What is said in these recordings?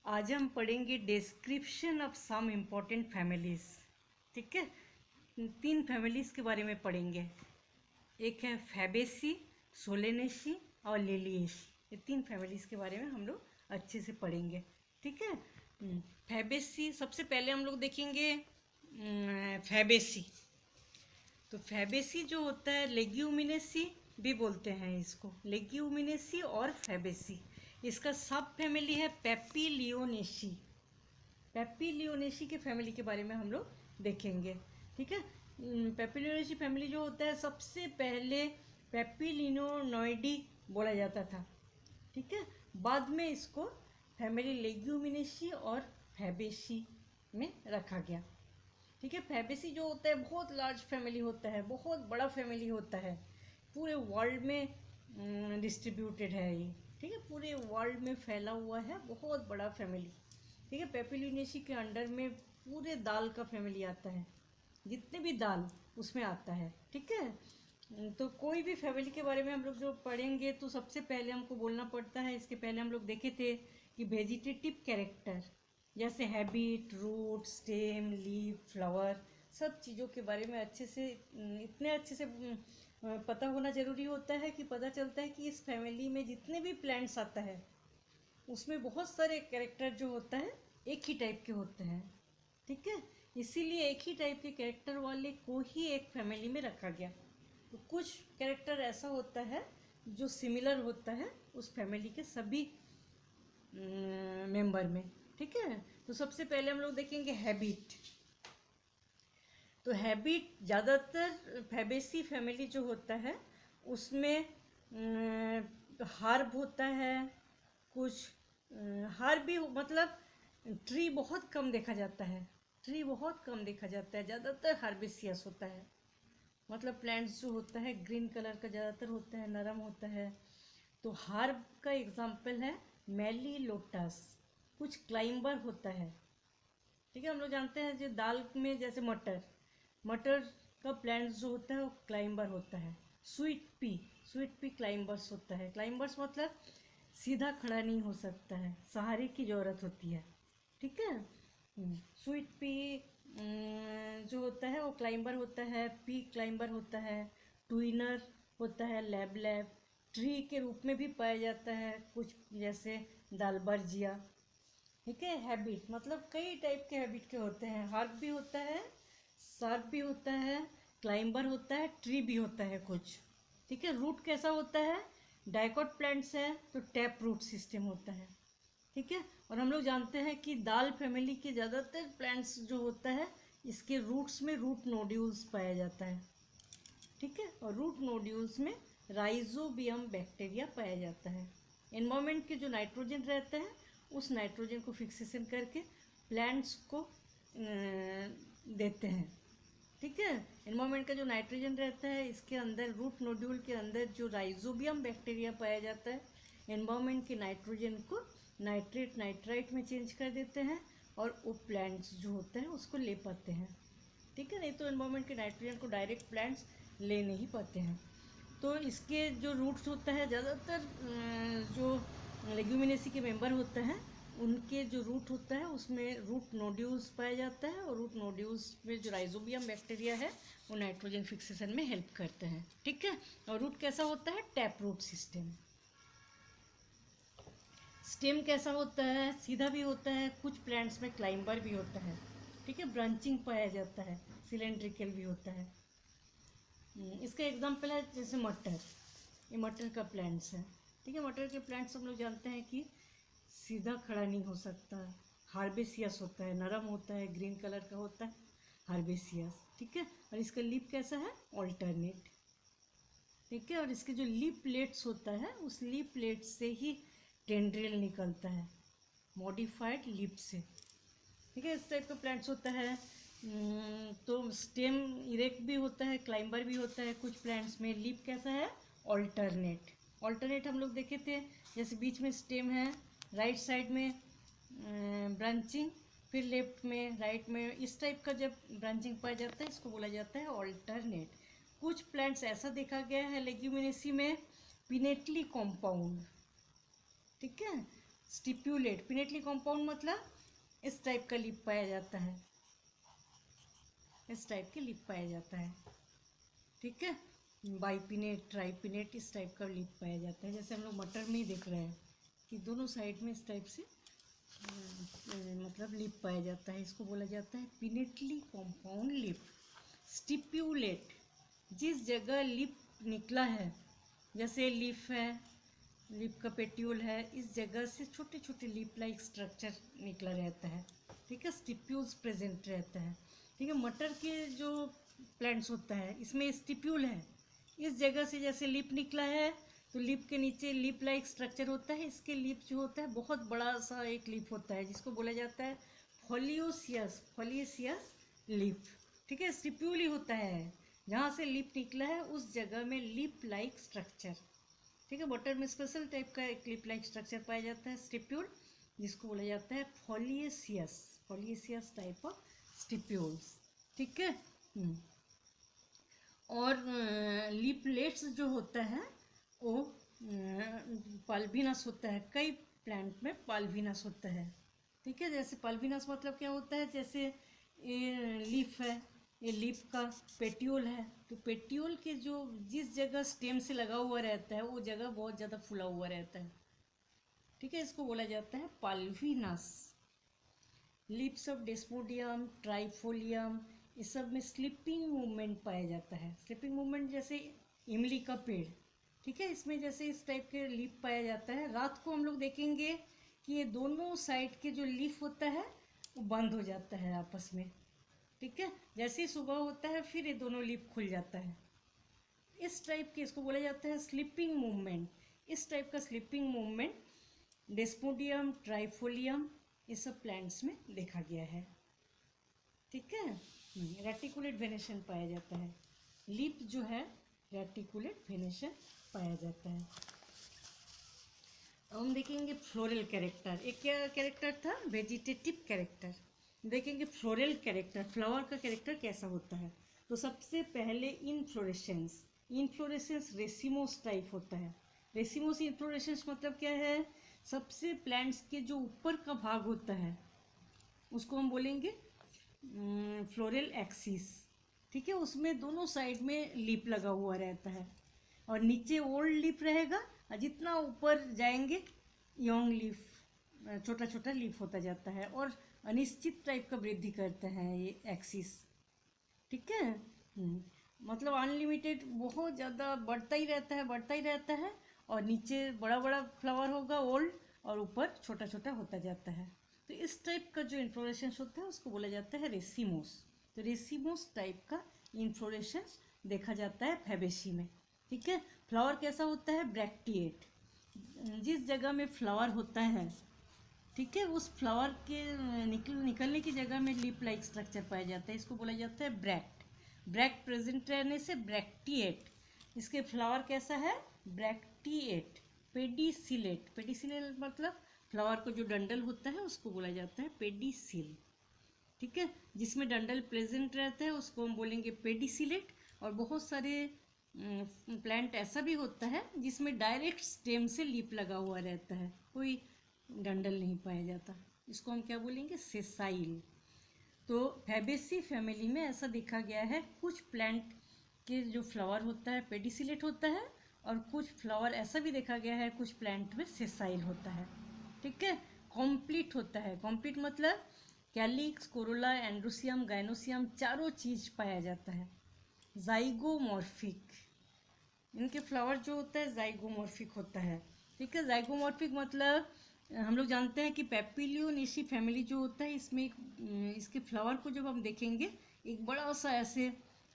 आज हम पढ़ेंगे description of some important families. ठीक है, 3 फैमिलीज के बारे में पढ़ेंगे। एक है फैबेसी, सोलेनेसी और लिलिएसी। ये 3 फैमिलीज के बारे में हम लोग अच्छे से पढ़ेंगे। ठीक है, फैबेसी सबसे पहले हम लोग देखेंगे। फैबेसी, तो फैबेसी जो होता है, लेग्यूमिनेसी भी बोलते हैं इसको, लेग्यूमिनेसी और फैबेसी। इसका सब फैमिली है पेपिलियोनेसी। पेपिलियोनेसी के फैमिली के बारे में हम लोग देखेंगे। ठीक है, पेपिलियोनेसी फैमिली जो होता है, सबसे पहले पेपिलिनोनॉइडी बोला जाता था। ठीक है, बाद में इसको फैमिली लेग्यूमिनेसी और फैबेसी में रखा गया। ठीक है, फैबेसी जो होता है बहुत लार्ज फैमिली होता है, बहुत बड़ा फैमिली होता है, पूरे वर्ल्ड में डिस्ट्रीब्यूटेड है ये। ठीक है, पूरे वर्ल्ड में फैला हुआ है, बहुत बड़ा फैमिली। ठीक है, पेपिलियोनेसी के अंडर में पूरे दाल का फैमिली आता है, जितने भी दाल उसमें आता है। ठीक है, तो कोई भी फैमिली के बारे में हम लोग जो पढ़ेंगे तो सबसे पहले हमको बोलना पड़ता है। इसके पहले हम लोग देखे थे कि वेजिटेटिव कैरेक्टर जैसे habit, root, stem, leaf, flower, सब चीज़ों के बारे में अच्छे से, इतने अच्छे से पता होना ज़रूरी होता है कि पता चलता है कि इस फैमिली में जितने भी प्लांट्स आता है उसमें बहुत सारे कैरेक्टर जो होता है एक ही टाइप के होते हैं। ठीक है, इसीलिए एक ही टाइप के कैरेक्टर वाले को ही एक फैमिली में रखा गया। तो कुछ कैरेक्टर ऐसा होता है जो सिमिलर होता है उस फैमिली के सभी मेंबर में। ठीक है, तो सबसे पहले हम लोग देखेंगे हैबिट। तो हैबिट ज़्यादातर फैबेसी फैमिली जो होता है उसमें हार्ब होता है, कुछ हार्ब भी, मतलब ट्री बहुत कम देखा जाता है, ट्री बहुत कम देखा जाता है, ज़्यादातर हार्बेसियस होता है। मतलब प्लांट्स जो होता है ग्रीन कलर का ज़्यादातर होता है, नरम होता है। तो हार्ब का एग्जाम्पल है मेली लोटस, कुछ क्लाइंबर होता है। ठीक है, हम लोग जानते हैं जो दाल में जैसे मटर, मटर का प्लांट्स जो होता है वो क्लाइंबर होता है। Sweet pea, sweet pea climbers होता है। क्लाइंबर्स मतलब सीधा खड़ा नहीं हो सकता है, सहारे की ज़रूरत होती है। ठीक है, स्वीट पी जो होता है वो क्लाइंबर होता है, पी क्लाइंबर होता है, ट्विनर होता है, लैब लैब ट्री के रूप में भी पाया जाता है, कुछ जैसे दालबर्जिया। ठीक है, हैबिट मतलब कई टाइप के हैबिट के होते हैं, हार्प भी होता है, सार्प भी होता है, क्लाइंबर होता है, ट्री भी होता है कुछ। ठीक है, रूट कैसा होता है, डाइकोट प्लांट्स है तो टैप रूट सिस्टम होता है। ठीक है, और हम लोग जानते हैं कि दाल फैमिली के ज़्यादातर प्लांट्स जो होता है इसके रूट्स में रूट नोड्यूल्स पाया जाता है। ठीक है, और रूट नोड्यूल्स में राइजोबियम बैक्टीरिया पाया जाता है। एनवायरमेंट के जो नाइट्रोजन रहता है उस नाइट्रोजन को फिक्सेशन करके प्लांट्स को देते हैं। ठीक है, एनवायरमेंट का जो नाइट्रोजन रहता है इसके अंदर, रूट नोड्यूल के अंदर जो राइजोबियम बैक्टीरिया पाया जाता है, एनवायरमेंट के नाइट्रोजन को नाइट्रेट नाइट्राइट में चेंज कर देते हैं और वो प्लांट्स जो होते हैं उसको ले पाते हैं। ठीक है, नहीं तो एनवायरमेंट के नाइट्रोजन को डायरेक्ट प्लांट्स ले नहीं पाते हैं। तो इसके जो रूट्स होता है, ज़्यादातर जो लेग्यूमिनेसी के मेंबर होते हैं उनके जो रूट होता है उसमें रूट नोड्यूल्स पाया जाता है, और रूट नोड्यूल्स में जो राइजोबियम बैक्टीरिया है वो नाइट्रोजन फिक्सेशन में हेल्प करते हैं। ठीक है, और रूट कैसा होता है, टैप रूट सिस्टम। स्टेम कैसा होता है, सीधा भी होता है, कुछ प्लांट्स में क्लाइंबर भी होता है। ठीक है, ब्रांचिंग पाया जाता है, सिलेंड्रिकल भी होता है। इसका एग्जाम्पल है जैसे मटर, ये मटर का प्लांट्स है। ठीक है, मटर के प्लांट्स हम लोग जानते हैं कि सीधा खड़ा नहीं हो सकता, हार्बेसियस होता है, नरम होता है, ग्रीन कलर का होता है, हार्बेसियस। ठीक है, और इसका लीफ कैसा है, ऑल्टरनेट। ठीक है, और इसके जो लीफ प्लेट्स होता है उस लीफ प्लेट से ही टेंड्रिल निकलता है, मॉडिफाइड लीफ से। ठीक है, इस टाइप का प्लांट्स होता है। तो स्टेम इरेक्ट भी होता है, क्लाइंबर भी होता है कुछ प्लांट्स में। लीफ कैसा है, ऑल्टरनेट। ऑल्टरनेट हम लोग देखे थे, जैसे बीच में स्टेम है, राइट साइड में ब्रांचिंग, फिर लेफ्ट में, राइट में, इस टाइप का जब ब्रांचिंग पाया जाता है इसको बोला जाता है ऑल्टरनेट। कुछ प्लांट्स ऐसा देखा गया है लेग्यूमिनेसी में, पिनेटली कॉम्पाउंड। ठीक है, स्टिप्यूलेट, पिनेटली कॉम्पाउंड मतलब इस टाइप का लीफ पाया जाता है, इस टाइप के लीफ पाया जाता है, ठीक है। बाइपिनेट, ट्राइपिनेट, इस टाइप का लीफ पाया जाता है। जैसे हम लोग मटर में ही देख रहे हैं कि दोनों साइड में इस टाइप से मतलब लीफ पाया जाता है। इसको बोला जाता है पिनेटली कॉम्पाउंड लीफ। स्टिप्यूलेट, जिस जगह लीफ निकला है, जैसे लीफ है, लीफ का पेट्यूल है, इस जगह से छोटे छोटे लीफ लाइक स्ट्रक्चर निकला रहता है, ठीक है। स्टिप्यूल्स प्रेजेंट रहता है, ठीक है। मटर के जो प्लांट्स होता है इसमें स्टिप्यूल है, इस जगह से जैसे लीफ निकला है तो लीफ के नीचे लीफ लाइक स्ट्रक्चर होता है। इसके लीफ जो होता है बहुत बड़ा सा एक लीफ होता है जिसको बोला जाता है फोलियोसियस, फोलियोसियस लीफ, ठीक है। स्टिप्यूल ही होता है, जहाँ से लीफ निकला है उस जगह में लीफ लाइक स्ट्रक्चर, ठीक है। मटर में स्पेशल टाइप का एक लीफ लाइक स्ट्रक्चर पाया जाता है स्टिप्यूल, जिसको बोला जाता है फोलियोसियस, फोलियोसियस टाइप ऑफ स्टिप्यूल्स, ठीक है। और लीफलेट्स जो होता है वो पाल्विनस होता है, कई प्लांट में पाल्विनस होता है, ठीक है। जैसे पाल्विनस मतलब क्या होता है, जैसे ये लीफ है, ये लीफ का पेट्यूल है, तो पेट्यूल के जो जिस जगह स्टेम से लगा हुआ रहता है वो जगह बहुत ज़्यादा फूला हुआ रहता है, ठीक है। इसको बोला जाता है पाल्विनस। लीव्स ऑफ डेस्मोडियम, ट्राइफोलियम, इस सब में स्लिपिंग मूवमेंट पाया जाता है। स्लिपिंग मूवमेंट जैसे इमली का पेड़, ठीक है, इसमें जैसे इस टाइप के लीफ पाया जाता है। रात को हम लोग देखेंगे कि ये दोनों साइड के जो लीफ होता है वो बंद हो जाता है आपस में, ठीक है। जैसे ही सुबह होता है फिर ये दोनों लीफ खुल जाता है, इस टाइप के, इसको बोला जाता है स्लिपिंग मूवमेंट। इस टाइप का स्लिपिंग मूवमेंट डेस्मोडियम, ट्राइफोलियम, ये सब प्लांट्स में देखा गया है, ठीक है। रेटिकुलेट वेनेशन पाया जाता है, लीफ जो है रेटिकुलेट वेनेशन पाया जाता है। अब हम देखेंगे फ्लोरल कैरेक्टर। एक क्या कैरेक्टर था, वेजिटेटिव कैरेक्टर। देखेंगे फ्लोरल कैरेक्टर, फ्लावर का कैरेक्टर कैसा होता है। तो सबसे पहले इनफ्लोरेसेंस, इनफ्लोरेसेंस रेसिमोस टाइप होता है। रेसिमोस इनफ्लोरेसेंस मतलब क्या है, सबसे प्लांट्स के जो ऊपर का भाग होता है उसको हम बोलेंगे फ्लोरल एक्सिस, ठीक है। उसमें दोनों साइड में लीफ लगा हुआ रहता है और नीचे ओल्ड लीफ रहेगा और जितना ऊपर जाएंगे यंग लीफ, छोटा छोटा लीफ होता जाता है और अनिश्चित टाइप का वृद्धि करता है ये एक्सिस, ठीक है। मतलब अनलिमिटेड, बहुत ज़्यादा बढ़ता ही रहता है, बढ़ता ही रहता है और नीचे बड़ा बड़ा फ्लावर होगा ओल्ड और ऊपर छोटा छोटा होता जाता है। तो इस टाइप का जो इन्फ्लोरेसेंस होता है उसको बोला जाता है रेसिमोस। तो रेसिमोस टाइप का इन्फ्लोरेसेंस देखा जाता है फैबेसी में, ठीक है। फ्लावर कैसा होता है, ब्रैक्टिएट, जिस जगह में फ्लावर होता है, ठीक है, उस फ्लावर के निकलने की जगह में लीफ लाइक स्ट्रक्चर पाया जाता है, इसको बोला जाता है ब्रैक्ट। ब्रैक्ट प्रेजेंट रहने से ब्रैक्टिएट। इसके फ्लावर कैसा है, ब्रैक्टिएट। पेडिसिलेट, पेडिसिलेट मतलब फ्लावर को जो डंडल होता है उसको बोला जाता है पेडिसिल, ठीक है। जिसमें डंडल प्रेजेंट रहता है उसको हम बोलेंगे पेडिसिलेट। और बहुत सारे प्लांट ऐसा भी होता है जिसमें डायरेक्ट स्टेम से लीफ लगा हुआ रहता है, कोई डंडल नहीं पाया जाता, इसको हम क्या बोलेंगे, सेसाइल। तो फैबेसी फैमिली में ऐसा देखा गया है, कुछ प्लांट के जो फ्लावर होता है पेडिसिलेट होता है और कुछ फ्लावर ऐसा भी देखा गया है कुछ प्लांट में सेसाइल होता है, ठीक है। कॉम्प्लीट होता है, कॉम्प्लीट मतलब कैलिक्स, कोरोला, एंड्रोसियम, गाइनोसियम, चारों चीज पाया जाता है। जाइगोमॉर्फिक, इनके फ्लावर जो होता है जाइगोमॉर्फिक होता है, ठीक है। जाइगोमॉर्फिक मतलब हम लोग जानते हैं कि पैपिलियोनेसी फैमिली जो होता है इसमें इसके फ्लावर को जब हम देखेंगे एक बड़ा सा ऐसे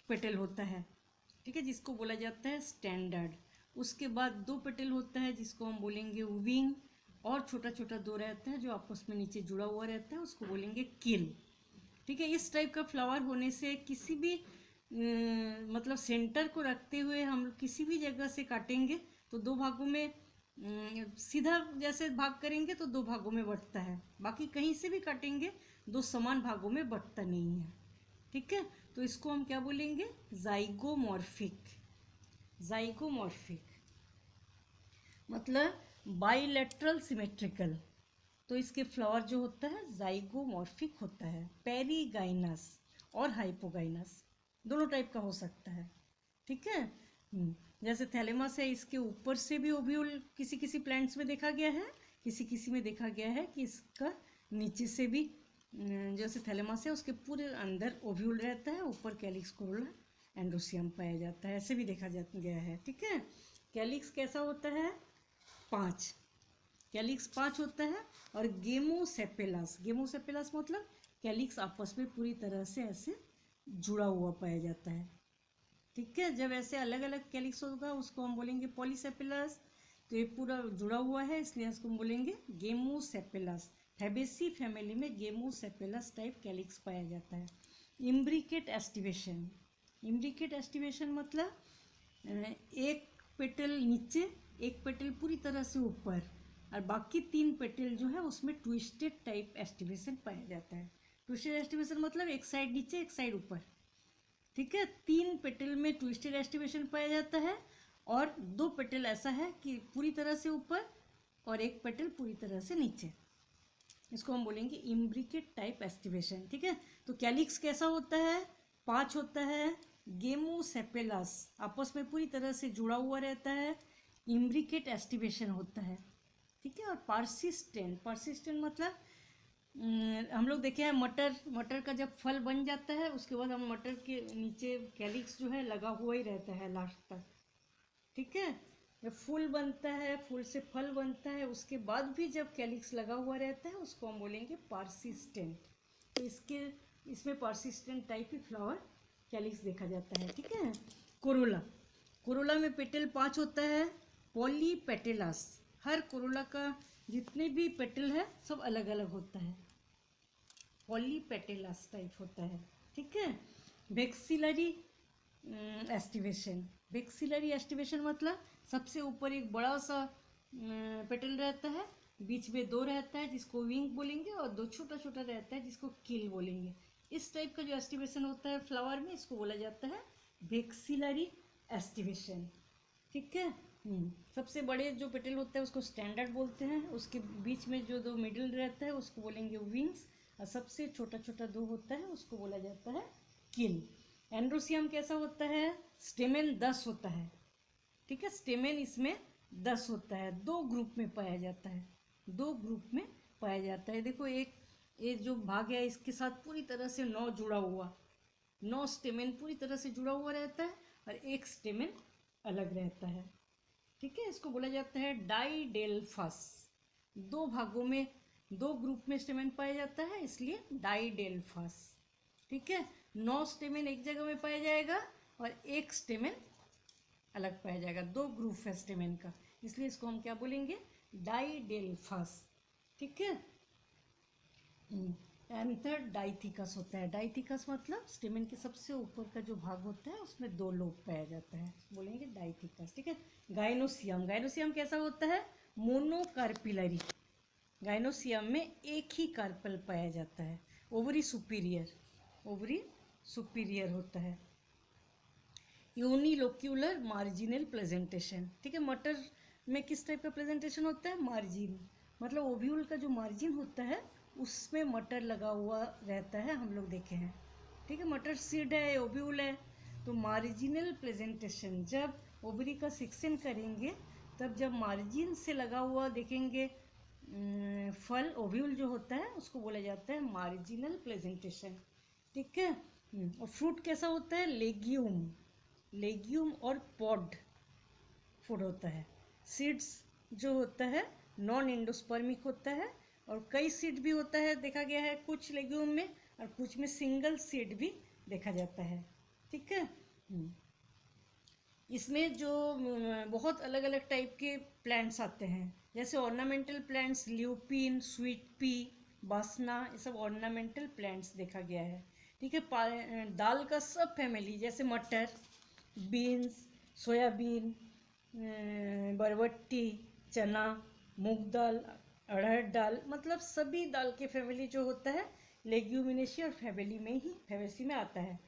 पेटल होता है, ठीक है, जिसको बोला जाता है स्टैंडर्ड। उसके बाद दो पेटल होता है जिसको हम बोलेंगे विंग, और छोटा छोटा दो रहता है जो आपस में नीचे जुड़ा हुआ रहता है उसको बोलेंगे किल, ठीक है। इस टाइप का फ्लावर होने से किसी भी मतलब सेंटर को रखते हुए हम किसी भी जगह से काटेंगे तो दो भागों में सीधा जैसे भाग करेंगे तो दो भागों में बंटता है, बाकी कहीं से भी काटेंगे दो समान भागों में बंटता नहीं है, ठीक है। तो इसको हम क्या बोलेंगे, जाइगोमॉर्फिक। जाइगोमॉर्फिक मतलब बाइलेटरल सिमेट्रिकल, तो इसके फ्लावर जो होता है जाइगोमॉर्फिक होता है, पेरीगाइनस और हाइपोगाइनस दोनों टाइप का हो सकता है। ठीक है। जैसे थैलेमस है, इसके ऊपर से भी ओव्यूल किसी किसी प्लांट्स में देखा गया है, किसी किसी में देखा गया है कि इसका नीचे से भी जैसे थैलेमस है उसके पूरे अंदर ओव्यूल रहता है, ऊपर कैलिक्स कोरोला एंड्रोसियम पाया जाता है, ऐसे भी देखा गया है। ठीक है। कैलिक्स कैसा होता है? 5, कैलिक्स 5 होता है। और गेमोसेपेलस, गेमोसेपेलस मतलब कैलिक्स आपस में पूरी तरह से ऐसे जुड़ा हुआ पाया जाता है। ठीक है। जब ऐसे अलग अलग कैलिक्स होगा उसको हम बोलेंगे पॉलीसेपेलस। तो ये पूरा जुड़ा हुआ है इसलिए इसको हम बोलेंगे गेमोसेपेलस। फैबेसी फैमिली में गेमोसेपेलस टाइप कैलिक्स पाया जाता है। इम्ब्रिकेट एस्टिवेशन, इम्ब्रिकेट एस्टिवेशन मतलब एक पेटल नीचे, एक पेटल पूरी तरह से ऊपर, और बाकी 3 पेटल जो है उसमें ट्विस्टेड टाइप एस्टिवेशन पाया जाता है। ट्विस्टेड एस्टिवेशन मतलब एक साइड नीचे एक साइड ऊपर। ठीक है। 3 पेटल में ट्विस्टेड एस्टिवेशन पाया जाता है, और 2 पेटल ऐसा है कि पूरी तरह से ऊपर और एक पेटल पूरी तरह से नीचे। इसको हम बोलेंगे इम्ब्रिकेट टाइप एस्टिवेशन। ठीक है। तो कैलिक्स कैसा होता है? 5 होता है। गेमोसेपेलस आपस में पूरी तरह से जुड़ा हुआ रहता है। इम्ब्रिकेट एस्टिवेशन होता है। ठीक है। और पार्सिस्टेंट, पार्सिस्टेंट मतलब हम लोग देखे हैं मटर, मटर का जब फल बन जाता है उसके बाद हम मटर के नीचे कैलिक्स जो है लगा हुआ ही रहता है लास्ट तक। ठीक है। जब फूल बनता है, फूल से फल बनता है, उसके बाद भी जब कैलिक्स लगा हुआ रहता है उसको हम बोलेंगे पार्सिस्टेंट। तो इसमें पार्सिस्टेंट टाइप की फ्लावर कैलिक्स देखा जाता है। ठीक है। कोरोला, कोरोला में पेटल 5 होता है। पॉलीपेटेलस, हर कोरोला का जितने भी पेटल है सब अलग अलग होता है, पॉलीपेटेलस टाइप होता है। ठीक है। वेक्सिलरी एस्टिवेशन, वेक्सिलरी एस्टिवेशन मतलब सबसे ऊपर एक बड़ा सा पेटल रहता है, बीच में 2 रहता है जिसको विंग बोलेंगे, और 2 छोटा छोटा रहता है जिसको किल बोलेंगे। इस टाइप का जो एस्टिवेशन होता है फ्लावर में इसको बोला जाता है वेक्सिलरी एस्टिवेशन। ठीक है। सबसे बड़े जो पेटल होता है उसको स्टैंडर्ड बोलते हैं, उसके बीच में जो 2 मिडिल रहता है उसको बोलेंगे विंग्स, और सबसे छोटा छोटा 2 होता है उसको बोला जाता है किल। एंड्रोसियम कैसा होता है? स्टेमेन 10 होता है। ठीक है। स्टेमेन इसमें 10 होता है, 2 ग्रुप में पाया जाता है, 2 ग्रुप में पाया जाता है। देखो एक ये जो भाग है इसके साथ पूरी तरह से 9 जुड़ा हुआ, 9 स्टेमेन पूरी तरह से जुड़ा हुआ रहता है, और एक स्टेमेन अलग रहता है। ठीक है। इसको बोला जाता है डाइडेल्फस। 2 भागों में, 2 ग्रुप में स्टेमेन पाया जाता है इसलिए डाइडेल्फस। ठीक है। 9 स्टेमेन एक जगह में पाया जाएगा और एक स्टेमेन अलग पाया जाएगा, 2 ग्रुप है स्टेमेन का, इसलिए इसको हम क्या बोलेंगे? डाइडेल्फस। ठीक है। एंथर डाइथिकस होता है। डाइथिकस मतलब स्टेमेन के सबसे ऊपर का जो भाग होता है उसमें 2 लोब पाया जाता है, बोलेंगे डाइथिकस। ठीक है। गाइनोसियम, गाइनोसियम कैसा होता है? मोनोकार्पिलरी। गाइनोसियम में एक ही कार्पल पाया जाता है। ओवरी सुपीरियर, ओवरी सुपीरियर होता है। Unilocular marginal presentation. ठीक है। मटर में किस टाइप का प्रेजेंटेशन होता है? मार्जिन, मतलब ओव्यूल का जो मार्जिन होता है उसमें मटर लगा हुआ रहता है, हम लोग देखे हैं। ठीक है। मटर सीड है, ओव्यूल है, तो मार्जिनल प्रेजेंटेशन जब ओवरी का सेक्शन करेंगे तब जब मार्जिन से लगा हुआ देखेंगे फल, ओव्यूल जो होता है उसको बोला जाता है मार्जिनल प्रेजेंटेशन। ठीक है। और फ्रूट कैसा होता है? लेग्यूम, लेग्यूम और पॉड फूड होता है। सीड्स जो होता है नॉन एंडोस्पर्मिक होता है, और कई सीड भी होता है देखा गया है कुछ लेग्यूम में, और कुछ में सिंगल सीड भी देखा जाता है। ठीक है। इसमें जो बहुत अलग अलग टाइप के प्लांट्स आते हैं, जैसे ornamental plants lupin, sweet pea, बासना, ये सब ऑर्नामेंटल प्लांट्स देखा गया है। ठीक है। दाल का सब फैमिली जैसे मटर, बीन्स, सोयाबीन, बरबट्टी, चना, मूंग दाल, अरहर दाल, मतलब सभी दाल के फैमिली जो होता है लेग्यूमिनेसी और फैमिली में ही, फैबेसी में आता है।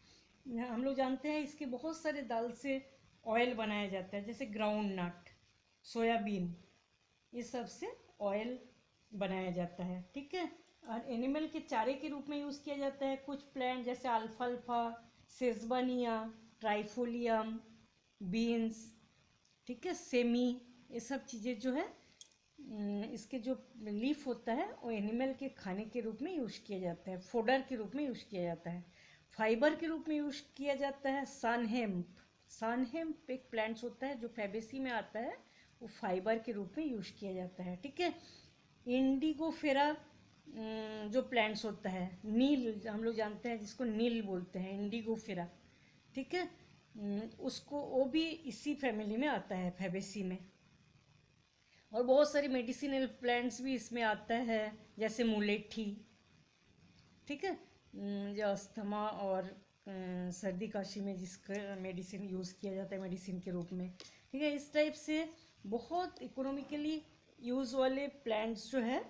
हम लोग जानते हैं इसके बहुत सारे दाल से ऑयल बनाया जाता है, जैसे ग्राउंड नट, सोयाबीन, ये सब से ऑयल बनाया जाता है, ठीक है। और एनिमल के चारे के रूप में यूज़ किया जाता है। कुछ प्लांट जैसे अल्फाल्फा, सेजबनिया, ट्राइफोलियम, बीन्स, ठीक है, सेमी, ये सब चीज़ें जो है इसके जो लीफ होता है वो एनिमल के खाने के रूप में यूज़ किया जाता है, फोडर के रूप में यूज़ किया जाता है। फाइबर के रूप में यूज़ किया जाता है सानहेम्प। सानहेम्प एक प्लांट्स होता है जो फैबेसी में आता है, वो फाइबर के रूप में यूज़ किया जाता है, ठीक है। इंडिगोफेरा जो प्लांट्स होता है, नील हम लोग जानते हैं जिसको नील बोलते हैं, इंडिगोफेरा, ठीक है। उसको वो भी इसी फैमिली में आता है, फैबेसी में। और बहुत सारी मेडिसिनल प्लांट्स भी इसमें आता है, जैसे मुलेठी, ठीक है, जो अस्थमा और सर्दी काशी में जिसका मेडिसिन यूज़ किया जाता है मेडिसिन के रूप में, ठीक है। इस टाइप से बहुत इकोनॉमिकली यूज़ वाले प्लांट्स जो है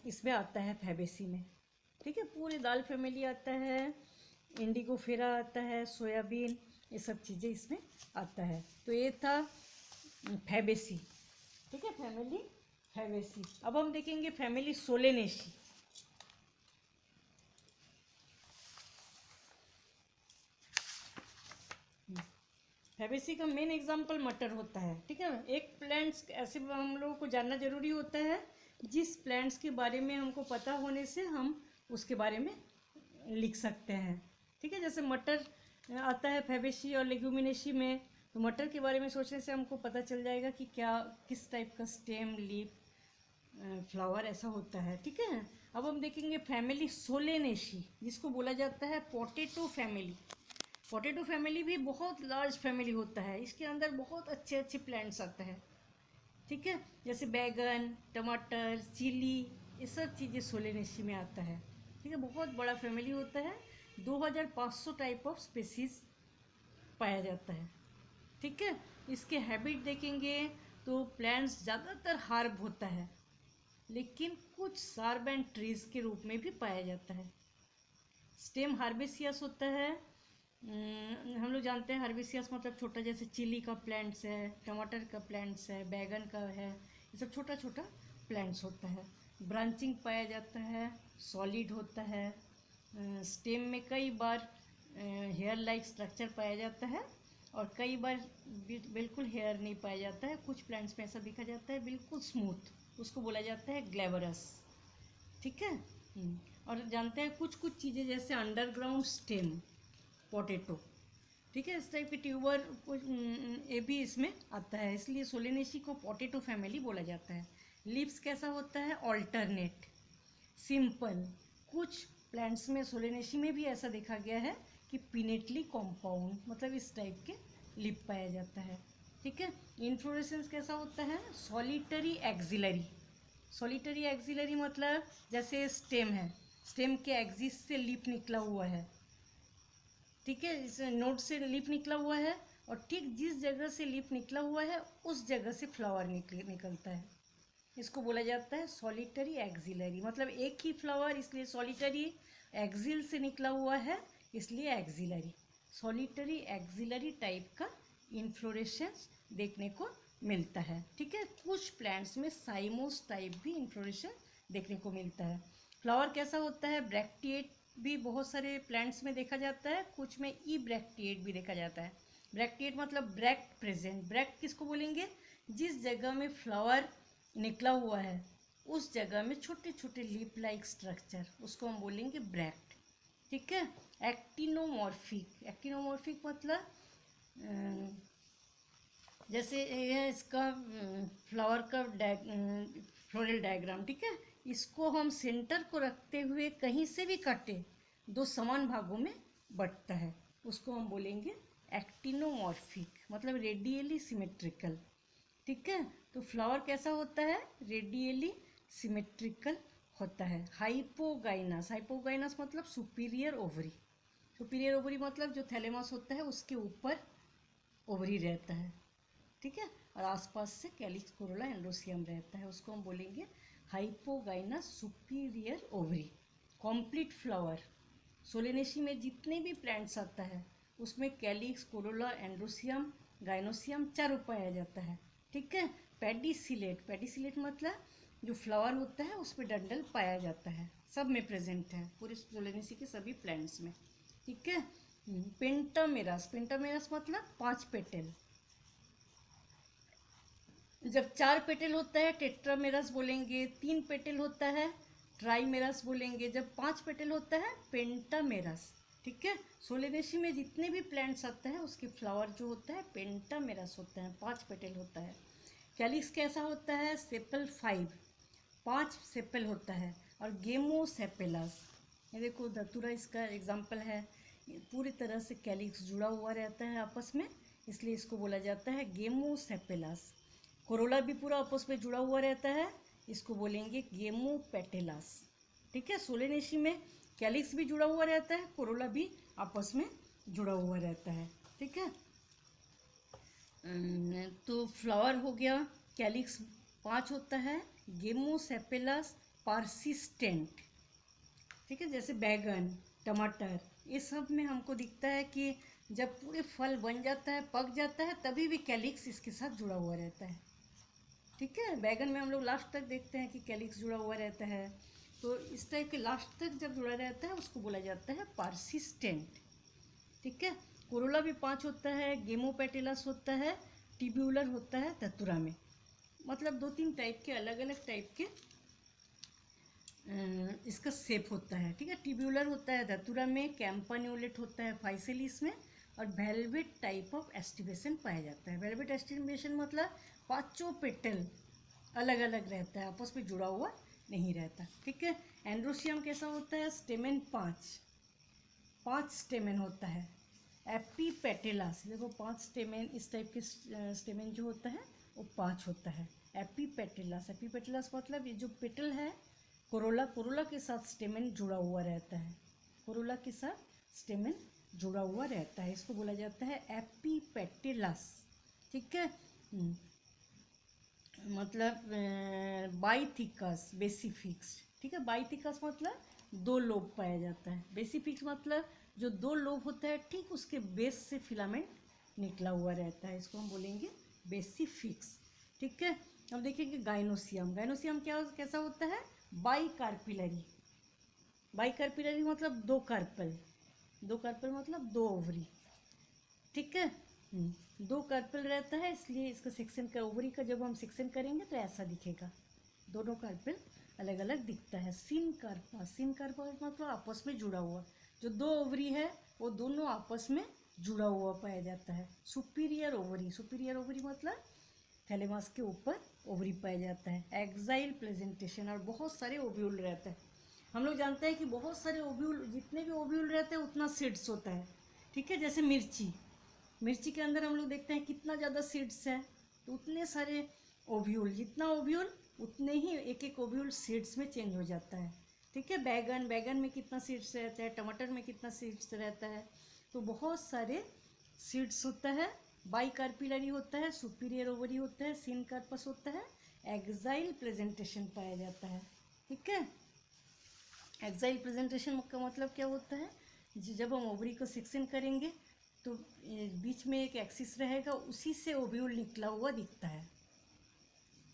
इसमें आता है फैबेसी में, ठीक है। पूरी दाल फैमिली आता है, इंडिगोफेरा आता है, सोयाबीन, ये सब चीज़ें इसमें आता है। तो ये था फैबेसी, ठीक है, फैमिली फैबेसी। अब हम देखेंगे फैमिली सोलेनेशी। फैबेसी का मेन एग्जाम्पल मटर होता है, ठीक है। एक प्लांट्स ऐसे हम लोगों को जानना जरूरी होता है जिस प्लांट्स के बारे में हमको पता होने से हम उसके बारे में लिख सकते हैं, ठीक है। जैसे मटर आता है फैबेसी और लेग्यूमिनेशी में, तो मटर के बारे में सोचने से हमको पता चल जाएगा कि क्या किस टाइप का स्टेम, लीफ, फ्लावर ऐसा होता है, ठीक है। अब हम देखेंगे फैमिली सोलेनेशी, जिसको बोला जाता है पोटैटो फैमिली। पोटैटो फैमिली भी बहुत लार्ज फैमिली होता है, इसके अंदर बहुत अच्छे अच्छे प्लांट्स आते हैं, ठीक है। जैसे बैगन, टमाटर, चिली, ये सब चीज़ें सोलेनेशी में आता है, ठीक है। बहुत बड़ा फैमिली होता है, 2500 टाइप ऑफ स्पेसीज पाया जाता है, ठीक है। इसके हैबिट देखेंगे तो प्लांट्स ज़्यादातर हार्ब होता है, लेकिन कुछ सार्ब एंड ट्रीज के रूप में भी पाया जाता है। स्टेम हार्बेसियस होता है, हम लोग जानते हैं हार्बेसियस मतलब छोटा, जैसे चिली का प्लांट्स है, टमाटर का प्लांट्स है, बैगन का है, ये सब छोटा छोटा प्लांट्स होता है। ब्रांचिंग पाया जाता है, सॉलिड होता है, स्टेम में कई बार हेयर लाइक स्ट्रक्चर पाया जाता है, और कई बार बिल्कुल हेयर नहीं पाया जाता है। कुछ प्लांट्स में ऐसा देखा जाता है बिल्कुल स्मूथ, उसको बोला जाता है ग्लैबरस, ठीक है। और जानते हैं कुछ कुछ चीज़ें जैसे अंडरग्राउंड स्टेम पोटैटो, ठीक है, इस टाइप के ट्यूबर कुछ ये भी इसमें आता है, इसलिए सोलेनेशी को पोटैटो फैमिली बोला जाता है। लीव्स कैसा होता है, ऑल्टरनेट, सिंपल। कुछ प्लांट्स में सोलेनेशी में भी ऐसा देखा गया है कि पिनेटली कॉम्पाउंड, मतलब इस टाइप के लीफ पाया जाता है, ठीक है। इन्फ्लोरेसेंस कैसा होता है, सॉलिटरी एक्सिलरी। सॉलिटरी एक्सिलरी मतलब जैसे स्टेम है, स्टेम के एक्सिस से लीफ निकला हुआ है, ठीक है, इस नोड से लीफ निकला हुआ है, और ठीक जिस जगह से लीफ निकला हुआ है उस जगह से फ्लावर निकलता है, इसको बोला जाता है सॉलिटरी एक्सिलरी। मतलब एक ही फ्लावर, इसलिए सॉलिटरी, एक्सिल से निकला हुआ है इसलिए एक्सिलरी। सॉलिटरी एक्सिलरी टाइप का इन्फ्लोरेसेंस देखने को मिलता है, ठीक है। कुछ प्लांट्स में साइमोस टाइप भी इन्फ्लोरेशन देखने को मिलता है। फ्लावर कैसा होता है, ब्रैक्टिएट भी बहुत सारे प्लांट्स में देखा जाता है, कुछ में ई ब्रैक्टिएट भी देखा जाता है। ब्रैक्टिएट मतलब ब्रैक्ट प्रेजेंट। ब्रैक्ट किसको बोलेंगे, जिस जगह में फ्लावर निकला हुआ है उस जगह में छोटे छोटे लीफ लाइक स्ट्रक्चर, उसको हम बोलेंगे ब्रैक्ट, ठीक है। एक्टिनोमॉर्फिक, एक्टिनोमॉर्फिक मतलब जैसे ये इसका फ्लावर का फ्लोरल डायग्राम, ठीक है, इसको हम सेंटर को रखते हुए कहीं से भी काटे दो समान भागों में बंटता है, उसको हम बोलेंगे एक्टिनोमॉर्फिक, मतलब रेडियली सिमेट्रिकल, ठीक है। तो फ्लावर कैसा होता है, रेडियली सिमेट्रिकल होता है। हाइपोगाइनस, हाइपोगाइनस मतलब सुपीरियर ओवरी। सुपीरियर ओवरी मतलब जो थैलेमस होता है उसके ऊपर ओवरी रहता है, ठीक है, और आसपास से कैलिक्स कोरोला एंड्रोसियम रहता है, उसको हम बोलेंगे hypogynous superior ovary. Complete flower, Solanaceae में जितने भी प्लांट्स आता है उसमें कैलिक्स, कोरोला, एंड्रोसियम, गाइनोसियम चारों पाया जाता है, ठीक है। पेडिसिलेट, पेडिसिलेट मतलब जो फ्लावर होता है उस पर डंडल पाया जाता है, सब में प्रेजेंट है, पूरे सोलेनेसी के सभी प्लांट्स में। ठीक है। पेंटामेरस, पेंटामेरस मतलब 5 पेटल। जब 4 पेटल होता है टेट्रामेरस बोलेंगे, 3 पेटल होता है ट्राइमेरस बोलेंगे, जब 5 पेटल होता है पेंटामेरस। ठीक है। सोलेनेसी में जितने भी प्लांट्स आते हैं उसके फ्लावर जो होता है पेंटामेरस होता है, 5 पेटल होता है। कैलिक्स कैसा होता है? सेपल 5 सेपल होता है। और गेमोसेपेलस, ये देखो धतूरा इसका एग्जाम्पल है, ये पूरी तरह से कैलिक्स जुड़ा हुआ रहता है आपस में, इसलिए इसको बोला जाता है गेमोसेपेलस। कोरोला भी पूरा आपस में जुड़ा हुआ रहता है, इसको बोलेंगे गेमोपेटेलस। ठीक है। सोलेनेसी में कैलिक्स भी जुड़ा हुआ रहता है, कोरोला भी आपस में जुड़ा हुआ रहता है। ठीक है। तो फ्लावर हो गया, कैलिक्स 5 होता है, गेमोसेपेलस पार्सिस्टेंट। ठीक है। जैसे बैगन, टमाटर, ये सब में हमको दिखता है कि जब पूरे फल बन जाता है, पक जाता है, तभी भी कैलिक्स इसके साथ जुड़ा हुआ रहता है। ठीक है। बैगन में हम लोग लास्ट तक देखते हैं कि कैलिक्स जुड़ा हुआ रहता है, तो इस टाइप के लास्ट तक जब जुड़ा रहता है उसको बोला जाता है पार्सिस्टेंट। ठीक है। कोरोला भी 5 होता है, गेमोपेटेलस होता है, ट्यूब्यूलर होता है धतूरा में। मतलब 2-3 टाइप के, अलग अलग टाइप के इसका शेप होता है। ठीक है। ट्यूब्यूलर होता है धतूरा में, कैम्पान्यूलेट होता है फाइसेलिस में, और वेलवेट टाइप ऑफ एस्टिवेशन पाया जाता है। वेलवेट एस्टिवेशन मतलब 5 पेटल अलग अलग रहता है, आपस में जुड़ा हुआ नहीं रहता। ठीक है। एंड्रोसियम कैसा होता है? स्टेमेन 5 स्टेमेन होता है। एपीपेटेलस, देखो 5 स्टेमेन, इस टाइप के स्टेमेन जो होता है वो 5 होता है। एपीपेटेलस, एपीपेटेलस मतलब ये जो पेटल है, कोरोला के साथ स्टेमेन जुड़ा हुआ रहता है, कोरोला के साथ स्टेमेन जुड़ा हुआ रहता है, इसको बोला जाता है एपीपेटेलस। ठीक है। मतलब बाइथिकस बेसिफिक्स। ठीक है। बाइथिकस मतलब 2 लोब पाया जाता है, बेसिफिक्स मतलब जो 2 लोब होता है ठीक उसके बेस से फिलामेंट निकला हुआ रहता है, इसको हम बोलेंगे बेसिफिक्स। ठीक है। अब देखेंगे गाइनोसियम। गाइनोसियम कैसा होता है? बाइकार्पिलरी। बाइकार्पिलरी मतलब 2 कार्पल, 2 कार्पल मतलब 2 ओवरी। ठीक है। 2 कार्पल रहता है, इसलिए इसका सेक्शन का, ओवरी का जब हम सेक्शन करेंगे तो ऐसा दिखेगा, दोनों कार्पल अलग अलग दिखता है। सिन कार्पस मतलब आपस में जुड़ा हुआ, जो 2 ओवरी है वो दोनों आपस में जुड़ा हुआ पाया जाता है। सुपीरियर ओवरी मतलब थैलेमस के ऊपर ओवरी पाया जाता है। एक्साइल प्रेजेंटेशन, और बहुत सारे ओव्यूल रहता है। हम लोग जानते हैं कि बहुत सारे ओव्यूल, जितने भी ओव्यूल रहते हैं उतना सीड्स होता है। ठीक है। जैसे मिर्ची के अंदर हम लोग देखते हैं कितना ज़्यादा सीड्स है, तो उतने सारे ओव्यूल, जितना ओव्यूल उतने ही एक एक ओव्यूल सीड्स में चेंज हो जाता है। ठीक है। बैगन में कितना सीड्स रहता है, टमाटर में कितना सीड्स रहता है, तो बहुत सारे सीड्स होता है। बाइकार्पिलरी होता है, सुपीरियर ओवरी होता है, सिन कार्पस होता है, एक्साइल प्रेजेंटेशन पाया जाता है। ठीक है। एक्साइल प्रेजेंटेशन का मतलब क्या होता है? जब हम ओवरी को सेक्शन करेंगे तो बीच में एक एक्सिस रहेगा, उसी से ओव्यूल निकला हुआ दिखता है।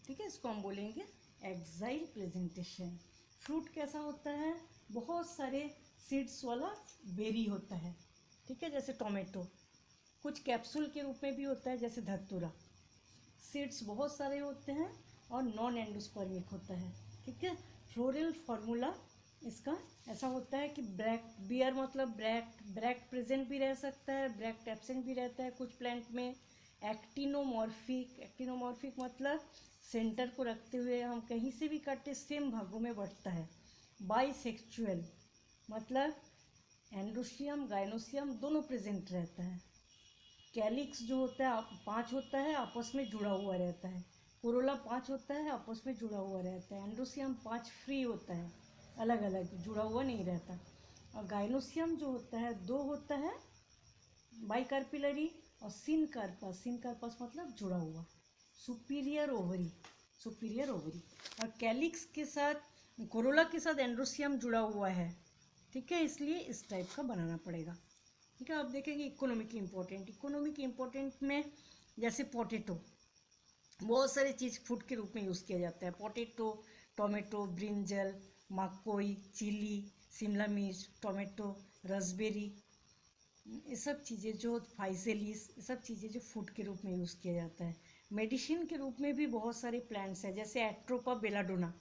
ठीक है। इसको हम बोलेंगे एक्साइल प्रेजेंटेशन। फ्रूट कैसा होता है? बहुत सारे सीड्स वाला बेरी होता है। ठीक है। जैसे टोमेटो, कुछ कैप्सूल के रूप में भी होता है, जैसे धतूरा। सीड्स बहुत सारे होते हैं और नॉन एंडोस्पर्मिक होता है। ठीक है। फ्लोरल फार्मूला इसका ऐसा होता है कि बियर मतलब ब्रैक्ट प्रेजेंट भी रह सकता है, ब्रैक्ट एब्सेंट भी रहता है कुछ प्लांट में। एक्टिनोमॉर्फिक मतलब सेंटर को रखते हुए हम कहीं से भी काटे सेम भागों में बढ़ता है। बाइसेक्चुअल मतलब एंड्रोसियम गाइनोसियम दोनों प्रेजेंट रहता है। कैलिक्स जो होता है 5 होता है, आपस में जुड़ा हुआ रहता है। कोरोला 5 होता है, आपस में जुड़ा हुआ रहता है। एंड्रोसियम 5 फ्री होता है, अलग अलग जुड़ा हुआ नहीं रहता। और गाइनोसियम जो होता है 2 होता है, बाइकार्पिलरी, और सिन कार्पस मतलब जुड़ा हुआ। सुपीरियर ओवरी और कैलिक्स के साथ, कोरोला के साथ एंड्रोसियम जुड़ा हुआ है। ठीक है। इसलिए इस टाइप का बनाना पड़ेगा। ठीक है। आप देखेंगे इकोनॉमिक इम्पोर्टेंट में जैसे पोटैटो, बहुत सारी चीज़ फूड के रूप में यूज़ किया जाता है। पोटैटो, टोमेटो, ब्रिंजल, मकोई, चिली, शिमला मिर्च, टोमेटो, रास्पबेरी, ये सब चीज़ें जो फाइसेलिस, ये सब चीज़ें जो फूड के रूप में यूज़ किया जाता है। मेडिसिन के रूप में भी बहुत सारे प्लांट्स हैं, जैसे एट्रोपा बेलाडोना,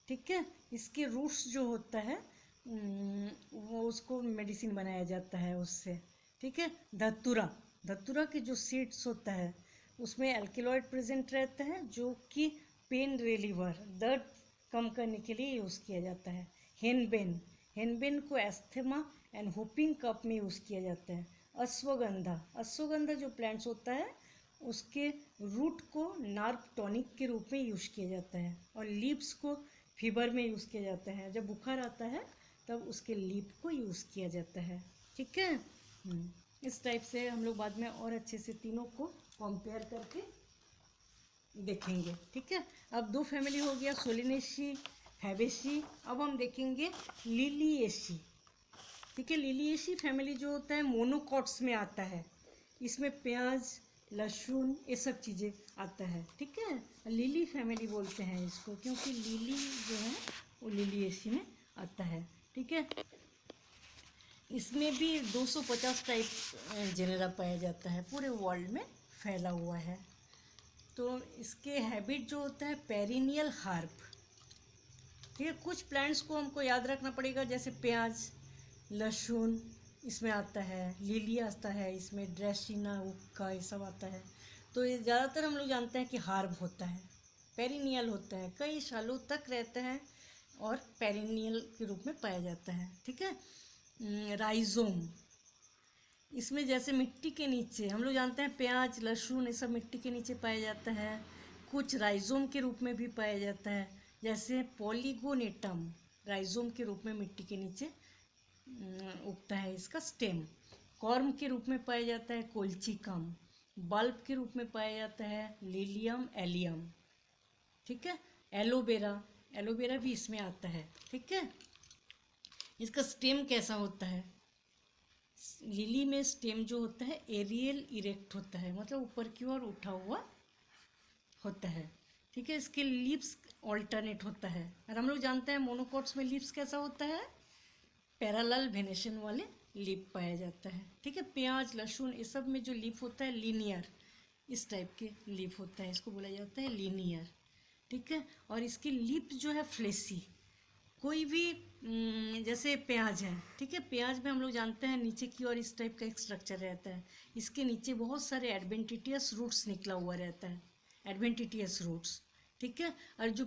ठीक है। इसके रूट्स जो होता है वो उसको मेडिसिन बनाया जाता है उससे, ठीक है। धतूरा, धतूरा के जो सीड्स होता है उसमें अल्केलॉइड प्रेजेंट रहता है, जो कि पेन रिलीवर, दर्द कम करने के लिए यूज़ किया जाता है। हेनबेन, हेनबेन को एस्थमा एंड होपिंग कप में यूज़ किया जाता है। अश्वगंधा, अश्वगंधा जो प्लांट्स होता है उसके रूट को नार्व टॉनिक के रूप में यूज़ किया जाता है, और लीव्स को फीवर में यूज़ किया जाता है। जब बुखार आता है तब उसके लीफ को यूज़ किया जाता है, ठीक है। इस टाइप से हम लोग बाद में और अच्छे से तीनों को कंपेयर करके देखेंगे, ठीक है। अब दो फैमिली हो गया, सोलेनेसी, फैबेसी। अब हम देखेंगे लिलिएसी, ठीक है। लिलिएसी फैमिली जो होता है मोनोकॉट्स में आता है। इसमें प्याज, लहसुन, ये सब चीज़ें आता है, ठीक है। लिली फैमिली बोलते हैं इसको, क्योंकि लिली जो है वो लिलिएसी में आता है, ठीक है। इसमें भी 250 टाइप जेनेरा पाया जाता है, पूरे वर्ल्ड में फैला हुआ है। तो इसके हैबिट जो होता है पेरिनियल हार्प, ठीक है। कुछ प्लांट्स को हमको याद रखना पड़ेगा, जैसे प्याज, लहसुन इसमें आता है, लिली आता है, इसमें ड्रेसिना, हुक्का, ये सब आता है। तो ये ज़्यादातर हम लोग जानते हैं कि हार्ब होता है, पेरिनियल होता है, कई सालों तक रहता है और पेरिनियल के रूप में पाया जाता है, ठीक है। राइजोम, इसमें जैसे मिट्टी के नीचे हम लोग जानते हैं प्याज, लहसुन, ये सब मिट्टी के नीचे पाया जाता है। कुछ राइजोम के रूप में भी पाया जाता है, जैसे पॉलीगोनेटम, राइजोम के रूप में मिट्टी के नीचे उगता है इसका स्टेम। कॉर्म के रूप में पाया जाता है कोल्चिकम। बल्ब के रूप में पाया जाता है लिलियम एलियम, ठीक है। एलोवेरा, एलोवेरा भी इसमें आता है, ठीक है। इसका स्टेम कैसा होता है, लिली में स्टेम जो होता है एरियल इरेक्ट होता है, मतलब ऊपर की ओर उठा हुआ होता है, ठीक है। इसके लीव्स ऑल्टरनेट होता है, और हम लोग जानते हैं मोनोकॉट्स में लीव्स कैसा होता है, पैरेलल वेनेशन वाले लीफ पाया जाता है, ठीक है। प्याज, लहसुन, ये सब में जो लीफ होता है लीनियर, इस टाइप के लीफ होता है, इसको बोला जाता है लीनियर, ठीक है। और इसकी लीफ जो है फ्लेसी, कोई भी जैसे प्याज है, ठीक है। प्याज में हम लोग जानते हैं नीचे की ओर इस टाइप का एक स्ट्रक्चर रहता है, इसके नीचे बहुत सारे एडवेंटिटियस रूट्स निकला हुआ रहता है, एडवेंटिटियस रूट्स, ठीक है। और जो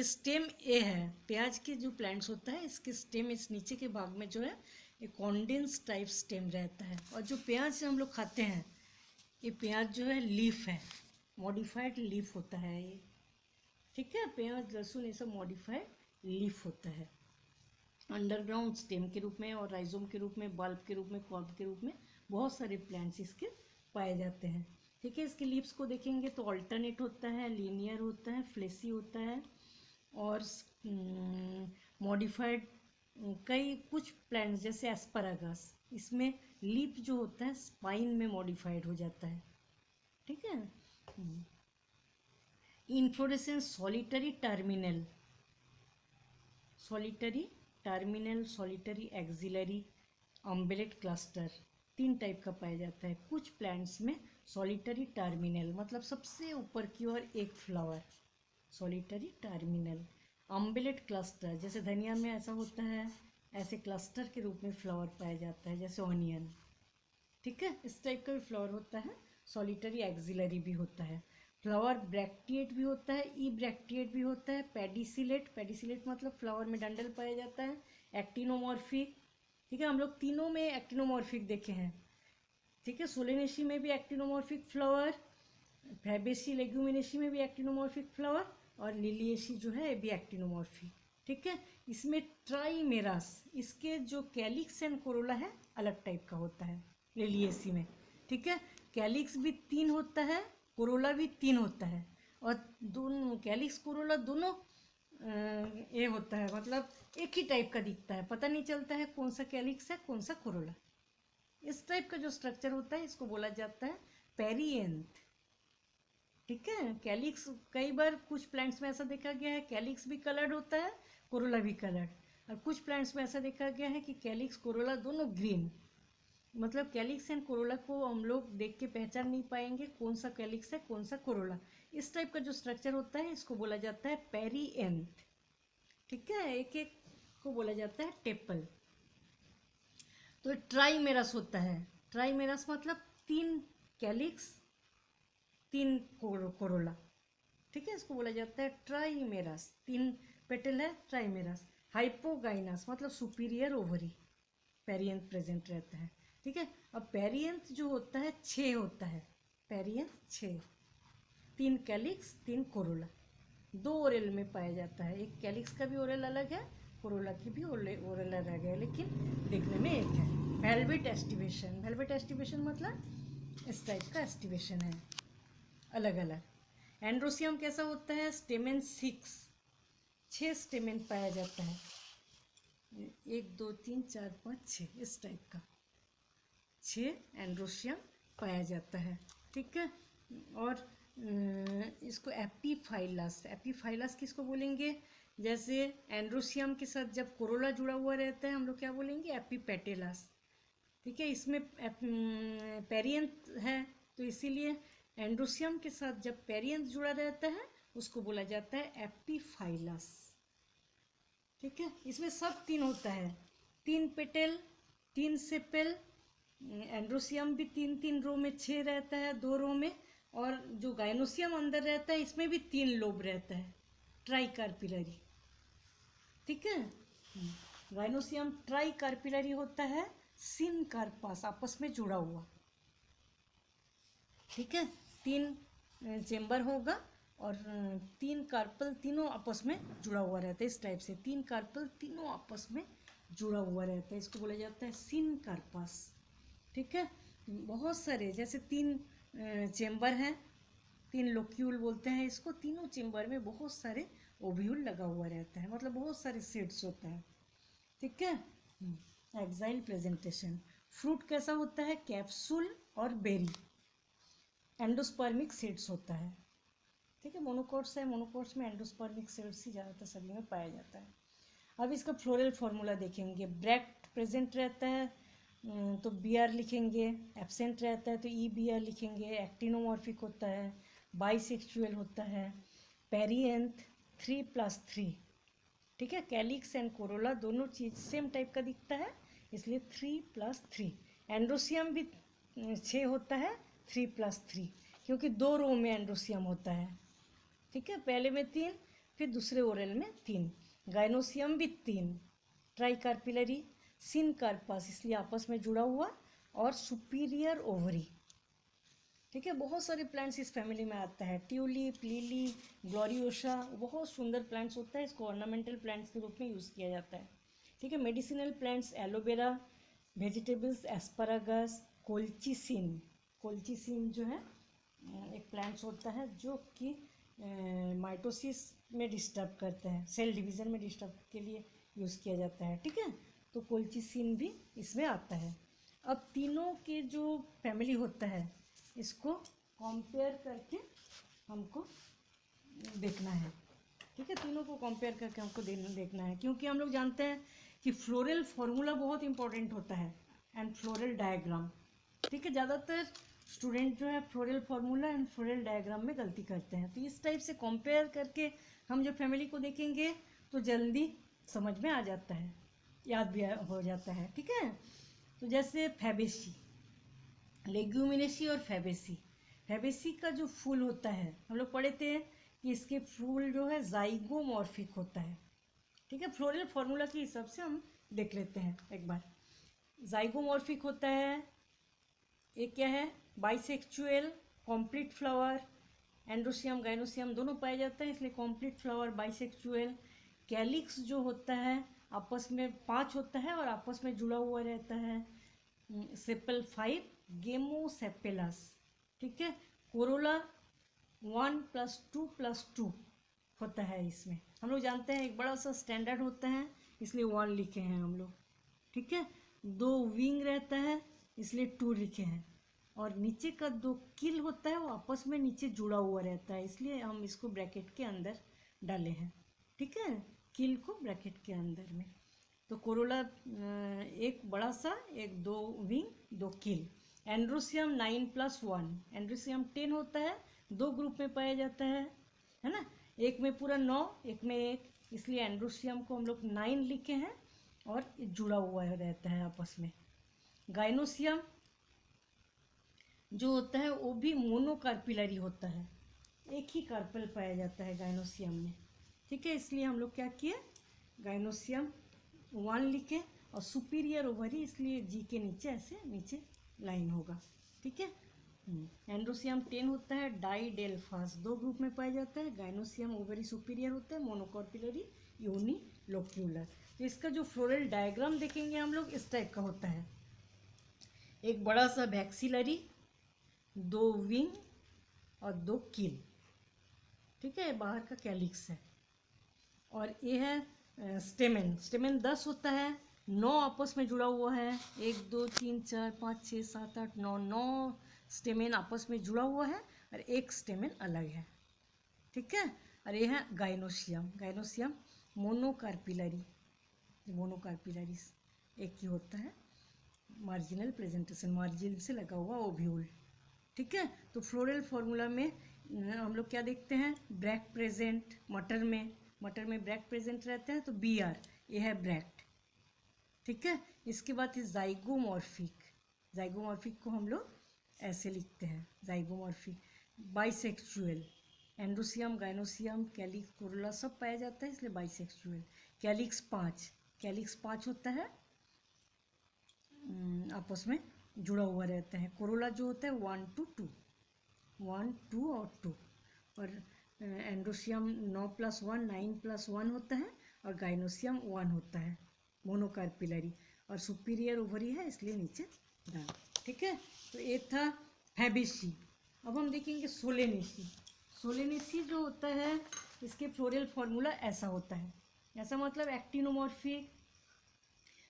स्टेम ए है, प्याज के जो प्लांट्स होता है इसके स्टेम इस नीचे के भाग में जो है एक कॉन्डेंस टाइप स्टेम रहता है। और जो प्याज से हम लोग खाते हैं, ये प्याज जो है लीफ है, मॉडिफाइड लीफ होता है ये, ठीक है। प्याज, लहसुन, ये सब मॉडिफाइड लीफ होता है, अंडरग्राउंड स्टेम के रूप में और राइजोम के रूप में, बल्ब के रूप में, कॉर्ड के रूप में बहुत सारे प्लांट्स इसके पाए जाते हैं, ठीक है। इसके लीव्स को देखेंगे तो अल्टरनेट होता है, लीनियर होता है, फ्लेसी होता है, और मॉडिफाइड। कई कुछ प्लांट्स जैसे एस्परागस, इसमें लीफ जो होता है स्पाइन में मॉडिफाइड हो जाता है, ठीक है। Inflorescence solitary terminal, solitary terminal, solitary axillary, umbellate cluster, तीन टाइप का पाया जाता है। कुछ प्लांट्स में सॉलिटरी टर्मिनल मतलब सबसे ऊपर की ओर एक फ्लावर, सॉलिटरी टर्मिनल। अम्बेलेट क्लस्टर, जैसे धनिया में ऐसा होता है, ऐसे क्लस्टर के रूप में फ्लावर पाया जाता है, जैसे ऑनियन, ठीक है। इस टाइप का भी फ्लावर होता है। सॉलिटरी एक्सिलरी भी होता है। फ्लावर ब्रैक्टिएट भी होता है, ई ब्रैक्टिएट भी होता है। पेडिसिलेट, पेडिसिलेट मतलब फ्लावर में डंडल पाया जाता है। एक्टिनोमॉर्फिक, ठीक है। हम लोग तीनों में एक्टिनोमॉर्फिक देखे हैं, ठीक है। सोलेनेसी में भी एक्टिनोमॉर्फिक फ्लावर, फैबेसी लेग्यूमिनेसी में भी एक्टिनोमॉर्फिक फ्लावर, और लिलिएसी जो है ये भी एक्टिनोमॉर्फिक, ठीक है। इसमें ट्राइमेरास, इसके जो कैलिक्स एंड कोरोला है अलग टाइप का होता है लिलिएसी में, ठीक है। कैलिक्स भी 3 होता है, कोरोला भी 3 होता है, और दोनों कैलिक्स कोरोला दोनों ये होता है, मतलब एक ही टाइप का दिखता है, पता नहीं चलता है कौन सा कैलिक्स है कौन सा कोरोला। इस टाइप का जो स्ट्रक्चर होता है इसको बोला जाता है पेरिएंथ, ठीक है। कैलिक्स कई बार कुछ प्लांट्स में ऐसा देखा गया है कैलिक्स भी कलर्ड होता है, कोरोला भी कलर्ड, और कुछ प्लांट्स में ऐसा देखा गया है कि कैलिक्स कोरोला दोनों ग्रीन। मतलब कैलिक्स एंड कोरोला को हम लोग देख के पहचान नहीं पाएंगे कौन सा कैलिक्स है कौन सा कोरोला। इस टाइप का जो स्ट्रक्चर होता है इसको बोला जाता है पेरिएंथ। ठीक है, एक एक को बोला जाता है टेपल। तो ट्राइमेरस होता है, ट्राइमेरस मतलब 3 कैलिक्स 3 कोरोला। ठीक है, इसको बोला जाता है ट्राइमेरस, 3 पेटल है ट्राइमेरस। हाइपोगाइनस मतलब सुपीरियर ओवरी, पेरिएंथ प्रेजेंट रहता है। ठीक है, अब पेरिएंथ जो होता है 6 होता है, पेरिएंथ 6, 3 कैलिक्स 3 कोरोला, 2 ओरेल में पाया जाता है। एक कैलिक्स का भी ओरेल अलग है, कोरोला की भी ओरेल अलग है, लेकिन देखने में एक है। वेलवेट एस्टिवेशन, वेलवेट एस्टिवेशन मतलब इस टाइप का एस्टिवेशन है, अलग अलग। एंड्रोसियम कैसा होता है, स्टेमेन 6 स्टेमेन पाया जाता है, 1 2 3 4 5 6 इस टाइप का 6 एंड्रोसियम पाया जाता है। ठीक है, और इसको एपीफाइलस, एपीफाइलस किसको बोलेंगे, जैसे एंड्रोसियम के साथ जब कोरोला जुड़ा हुआ रहता है हम लोग क्या बोलेंगे, एपीपेटेलस। ठीक है, इसमें पेरिएंथ है तो इसीलिए एंड्रोसियम के साथ जब पेरिएंथ जुड़ा रहता है उसको बोला जाता है एपीफाइलस। ठीक है, इसमें सब 3 होता है, 3 पेटल 3 सेपेल, एंड्रोसियम भी 3 रो में 6 रहता है 2 रो में, और जो गाइनोसियम अंदर रहता है इसमें भी 3 लोब रहता है, ट्राइकार्पिलरी। ठीक है, गाइनोसियम ट्राइकार्पिलरी होता है, सिनकार्पस आपस में जुड़ा हुआ। ठीक है, 3 चेम्बर होगा और 3 कार्पल तीनों आपस में जुड़ा हुआ रहता है, इस टाइप से 3 कार्पल तीनों आपस में जुड़ा हुआ रहता है, इसको बोला जाता है सिनकार्पस। ठीक है, बहुत सारे जैसे 3 चेम्बर हैं, 3 लोक्यूल बोलते हैं इसको, तीनों चेम्बर में बहुत सारे ओव्यूल लगा हुआ रहता है, मतलब बहुत सारे सीड्स होता है। ठीक है, एक्साइल प्रेजेंटेशन, फ्रूट कैसा होता है, कैप्सूल और बेरी, एंडोस्पर्मिक सीड्स होता है। ठीक है, मोनोकोट्स है, मोनोकोट्स में एंडोस्पर्मिक सीड्स ही ज़्यादातर सभी में पाया जाता है। अब इसका फ्लोरल फार्मूला देखेंगे, ब्रैक्ट प्रेजेंट रहता है तो बी आर लिखेंगे, एब्सेंट रहता है तो ई बी आर लिखेंगे, एक्टिनोमॉर्फिक होता है, बाइसेक्सुअल होता है, पेरिएंथ 3+3। ठीक है, कैलिक्स एंड कोरोला दोनों चीज सेम टाइप का दिखता है इसलिए 3+3। एंड्रोसियम भी 6 होता है 3+3, क्योंकि 2 रो में एंड्रोसियम होता है। ठीक है, पहले में 3 फिर दूसरे ओरल में 3। गाइनोसियम भी 3, ट्राइकार्पिलरी, सिनकार्पस इसलिए आपस में जुड़ा हुआ, और सुपीरियर ओवरी। ठीक है, बहुत सारे प्लांट्स इस फैमिली में आता है, ट्यूलिप, लिली, ग्लोरियोसा, बहुत सुंदर प्लांट्स होता है, इसको ऑर्नामेंटल प्लांट्स के रूप में यूज़ किया जाता है। ठीक है, medicinal plants aloe vera, vegetables asparagus, colchicine, colchicine जो है एक प्लांट्स होता है जो कि माइटोसिस में डिस्टर्ब करते हैं, सेल डिवीज़न में डिस्टर्ब के लिए यूज़ किया जाता है। ठीक है, तो कोल्चिसिन भी इसमें आता है। अब तीनों के जो फैमिली होता है इसको कंपेयर करके हमको देखना है। ठीक है, तीनों को कंपेयर करके हमको देखना है, क्योंकि हम लोग जानते हैं कि फ्लोरल फार्मूला बहुत इंपॉर्टेंट होता है एंड फ्लोरल डायग्राम। ठीक है, ज़्यादातर स्टूडेंट जो है floral formula and floral diagram में गलती करते हैं, तो इस टाइप से कंपेयर करके हम जो फैमिली को देखेंगे तो जल्दी समझ में आ जाता है, याद भी हो जाता है। ठीक है, तो जैसे फैबेसी, लेग्यूमिनेसी और फैबेसी, फैबेसी का जो फूल होता है हम लोग पढ़े थे कि इसके फूल जो है जाइगोमॉर्फिक होता है। ठीक है, फ्लोरल फार्मूला के हिसाब से हम देख लेते हैं एक बार। जाइगोमॉर्फिक होता है, एक क्या है, bisexual, complete flower, androecium gynoecium दोनों पाया जाता है इसलिए कॉम्प्लीट फ्लावर, बाइसेक्चुअल। कैलिक्स जो होता है आपस में 5 होता है और आपस में जुड़ा हुआ रहता है, सेपल 5, गेमोसेपेलस। ठीक है, कोरोला 1+2+2 होता है, इसमें हम लोग जानते हैं एक बड़ा सा स्टैंडर्ड होता है इसलिए 1 लिखे हैं हम लोग। ठीक है, 2 विंग रहता है इसलिए 2 लिखे हैं, और नीचे का दो किल होता है वो आपस में नीचे जुड़ा हुआ रहता है, इसलिए हम इसको ब्रैकेट के अंदर डाले हैं। ठीक है, किल को ब्रैकेट के अंदर में। तो कोरोला एक बड़ा सा, एक दो विंग, दो किल। एंड्रोसियम 9+1, एंड्रोसियम 10 होता है, दो ग्रुप में पाया जाता है ना, एक में पूरा 9, एक में 1, इसलिए एंड्रोसियम को हम लोग 9 लिखे हैं और जुड़ा हुआ रहता है आपस में। गाइनोसियम जो होता है वो भी मोनोकार्पिलरी होता है, एक ही कार्पल पाया जाता है गाइनोसियम में। ठीक है, इसलिए हम लोग क्या किए, गाइनोसियम 1 लिखे और सुपीरियर ओवरी, इसलिए जी के नीचे ऐसे नीचे लाइन होगा। ठीक है, एंड्रोसियम 10 होता है, डाइडेल्फास, दो ग्रुप में पाया जाता है। गाइनोसियम ओवरी सुपीरियर होता है, मोनोकार्पिलरी यूनिलोक्यूलर। तो इसका जो फ्लोरल डायग्राम देखेंगे हम लोग इस टाइप का होता है, एक बड़ा सा वैक्सिलरी, दो विंग और दो किल। ठीक है, बाहर का कैलिक्स है। और ये है स्टेमेन, स्टेमेन 10 होता है, 9 आपस में जुड़ा हुआ है, 1 2 3 4 5 6 7 8 9, 9 स्टेमेन आपस में जुड़ा हुआ है और एक स्टेमेन अलग है। ठीक है, और ये है गाइनोसियम, गाइनोसियम मोनोकार्पिलरी, मोनोकार्पिलरीज एक ही होता है, मार्जिनल प्रेजेंटेशन, मार्जिन से लगा हुआ ओव्यूल। ठीक है, तो फ्लोरल फॉर्मूला में हम लोग क्या देखते हैं, ब्रैक प्रेजेंट, मटर में ब्रैक प्रेजेंट रहता है तो BR, ये है ब्रैक्ट। ठीक है, इसके बाद है जाइगोमॉर्फिक, जाइगोमॉर्फिक को हम लोग ऐसे लिखते हैं, zygomorphic. Bisexual, androecium, gynoecium, calyx, Corolla सब पाया जाता है, इसलिए बाइसेक्सुअल। कैलिक्स 5, कैलिक्स 5 होता है, आपस में जुड़ा हुआ रहता है। कोरोला जो होता है 1 to 2, 1 2 और 2। और एंड्रोसियम 9+1, 9+1 होता है, और गाइनोसियम 1 होता है, मोनोकार्पिलरी, और सुपीरियर ओवरी है इसलिए नीचे डाल। ठीक है, तो ये था फैबेसी। अब हम देखेंगे सोलेनेसी। सोलेनेसी जो होता है इसके फ्लोरल फॉर्मूला ऐसा होता है, ऐसा मतलब एक्टिनोमॉर्फिक,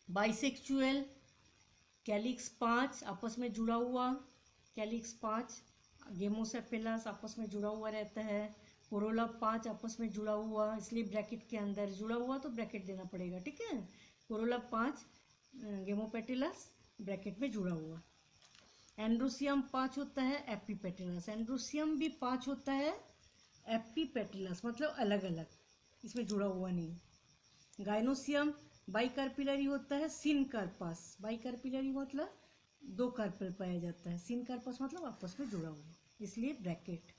बाइसेक्सुअल, कैलिक्स 5 आपस में जुड़ा हुआ, कैलिक्स 5, गेमोसेपेलस आपस में जुड़ा हुआ रहता है, कोरोला 5 आपस में जुड़ा हुआ, इसलिए ब्रैकेट के अंदर जुड़ा हुआ तो ब्रैकेट देना पड़ेगा। ठीक है, कोरोला 5, गेमोपेटिलस ब्रैकेट में जुड़ा हुआ। एंड्रोसियम 5 होता है, एपिपेटिलस, एंड्रोसियम भी 5 होता है, एपिपेटिलस मतलब अलग अलग, इसमें जुड़ा हुआ नहीं। गाइनोसियम बाइकार्पिलरी होता है, सिनकार्पस, बाइकार्पिलरी मतलब दो कार्पल पाया जाता है, सिनकार्पस मतलब आपस में जुड़ा हुआ, इसलिए ब्रैकेट।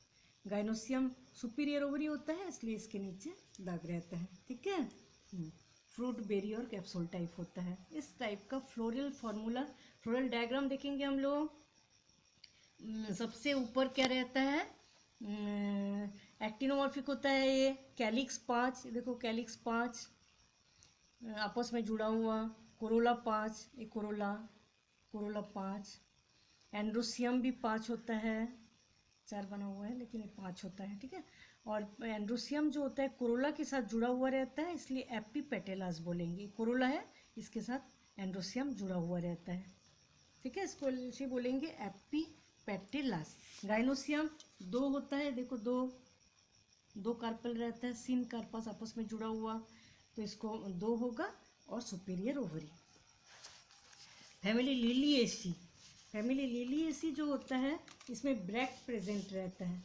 गाइनोसियम सुपीरियर ओवरी होता है, इसलिए इसके नीचे दाग रहता है। ठीक है, फ्रूट, बेरी और कैप्सूल टाइप होता है। इस टाइप का फ्लोरल फॉर्मूला, फ्लोरल डायग्राम देखेंगे हम लोग। सबसे ऊपर क्या रहता है, एक्टिनोमॉर्फिक होता है ये, कैलिक्स 5, देखो कैलिक्स 5 आपस में जुड़ा हुआ, कोरोला 5, ये कोरोला 5, एंड्रोसियम भी 5 होता है, 4 बना हुआ है लेकिन ये 5 होता है। ठीक है, और एंड्रोसियम जो होता है कोरोला के साथ जुड़ा हुआ रहता है, इसलिए एपिपेटेलस बोलेंगे, कोरोला है इसके साथ एंड्रोसियम जुड़ा हुआ रहता है। ठीक है, इसको ऐसे बोलेंगे एपिपेटेलस। गाइनोसियम 2 होता है, देखो दो कार्पल रहता है, सिन कार्पस आपस में जुड़ा हुआ, तो इसको 2 होगा, और superior ovary. Family Liliaceae, family Liliaceae जो होता है इसमें ब्रैक प्रेजेंट रहता है।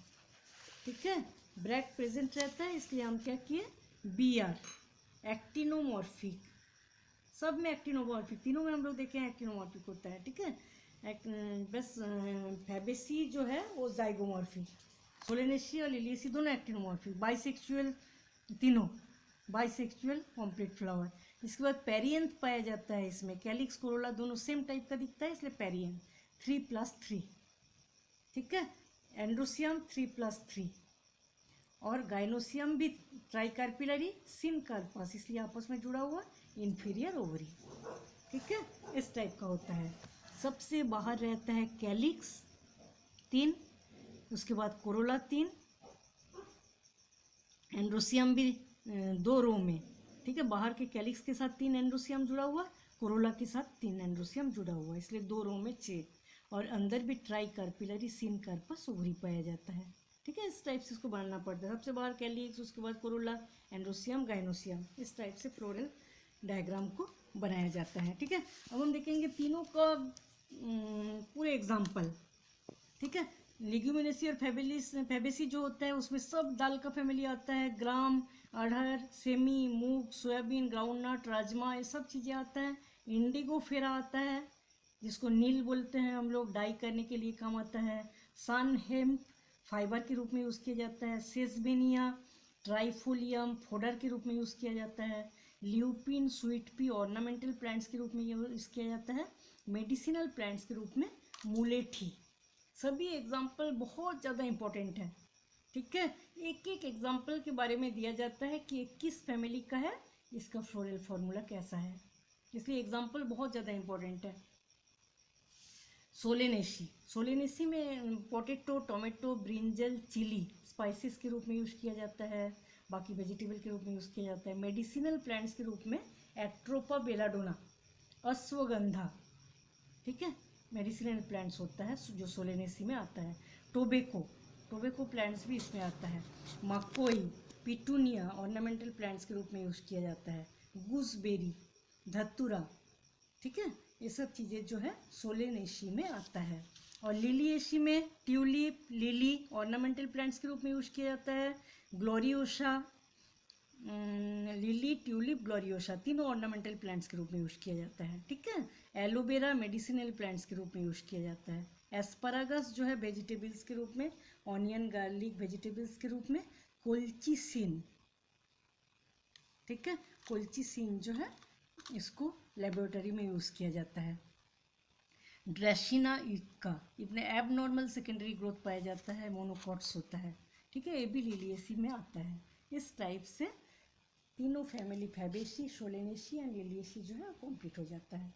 ठीक है, ब्रैक प्रेजेंट रहता है, इसलिए हम क्या किए, BR, एक्टिनोमॉर्फिक, सब में एक्टिनोमॉर्फिक, तीनों में हम लोग देखें एक्टिनोमॉर्फिक होता है। ठीक है, बस फैबेसी जो है वो जाइगोमॉर्फिक, सोलेनेसी और लिलिएसी दोनों एक्टिनोमॉर्फिक, बाइसेक्सुअल तीनों, बाइसेक्सुअल कॉम्प्लीट फ्लावर। इसके बाद पेरियंथ पाया जाता है इसमें, कैलिक्स कोरोला दोनों सेम टाइप का दिखता है, इसलिए पेरियंथ 3+3। ठीक है, एंड्रोसियम 3+3, और गाइनोसियम भी ट्राइकार्पिलरी, सिनकार्पस, इसलिए आपस में जुड़ा हुआ, इंफीरियर ओवरी। ठीक है, इस टाइप का होता है। सबसे बाहर रहता है कैलिक्स 3, उसके बाद कोरोला 3, एंड्रोसियम भी 2 रो में। ठीक है, बाहर के कैलिक्स के साथ 3 एंड्रोसियम जुड़ा हुआ, कोरोला के साथ 3 एंड्रोसियम जुड़ा हुआ, इसलिए 2 रो में 6, और अंदर भी ट्राई कार्पिलरी सीन कार्पस ओवरी पाया जाता है। ठीक है, इस टाइप से इसको बनाना पड़ता है। सबसे बाहर कैलिक्स, उसके बाद कोरोला, एंड्रोसियम, गाइनोसियम, इस टाइप से फ्लोरल डायग्राम को बनाया जाता है। ठीक है, अब हम देखेंगे तीनों का पूरे एग्जाम्पल। ठीक है, लिग्यूमिनेसी और फैबेसी जो होता है उसमें सब दाल का फैमिली आता है, ग्राम, अरहर, सेमी, मूंग, सोयाबीन, ग्राउंडनट, राजमा, ये सब चीज़ें आता है। इंडिगो फेरा आता है जिसको नील बोलते हैं हम लोग, डाई करने के लिए काम आता है। सन हेम्प फाइबर के रूप में यूज़ किया जाता है। सेसबेनिया ट्राइफोलियम फोडर के रूप में यूज़ किया जाता है। Lupin sweet P ornamental plants के रूप में यूज़ किया जाता है। मेडिसिनल प्लांट्स के रूप में मुलेठी। सभी एग्जाम्पल बहुत ज़्यादा इम्पोर्टेंट है। ठीक है, एक एक एग्जाम्पल के बारे में दिया जाता है कि किस फैमिली का है, इसका फ्लोरल फॉर्मूला कैसा है, इसलिए एग्जाम्पल बहुत ज़्यादा इम्पोर्टेंट है। सोलेनेसी में potato, tomato, brinjal, chilli spices के रूप में यूज़ किया जाता है। बाकी वेजिटेबल के रूप में यूज़ किया जाता है। मेडिसिनल प्लांट्स के रूप में एट्रोपा बेलाडोना, अश्वगंधा, ठीक है, मेडिसिनल प्लांट्स होता है जो सोलेनेसी में आता है। टोबेको प्लांट्स भी इसमें आता है। मकोई, पिटूनिया ऑर्नामेंटल प्लांट्स के रूप में यूज़ किया जाता है। गूसबेरी, धतूरा, ठीक है, ये सब चीज़ें जो है सोलेनेसी में आता है। और लिलिएसी में ट्यूलिप, लिली ऑर्नामेंटल प्लांट्स के रूप में यूज़ किया जाता है। ग्लोरियोसा, लिली, ट्यूलिप, ग्लोरियोसा तीनों ऑर्नामेंटल प्लांट्स के रूप में यूज़ किया जाता है। ठीक है, एलोवेरा मेडिसिनल प्लांट्स के रूप में यूज़ किया जाता है। एस्परागस जो है वेजिटेबल्स के रूप में, ऑनियन गार्लिक वेजिटेबल्स के रूप में। कोल्चिसिन, ठीक है, कोल्चिसिन जो है इसको लेबोरेटरी में यूज़ किया जाता है। ड्रेसिना इका, इसमें एबनॉर्मल सेकेंडरी ग्रोथ पाया जाता है, मोनोकॉट्स होता है। ठीक है, ये भी लिलिएसी में आता है। इस टाइप से तीनों family Fabaceae, Solanaceae and Liliaceae जो है कंप्लीट हो जाता है।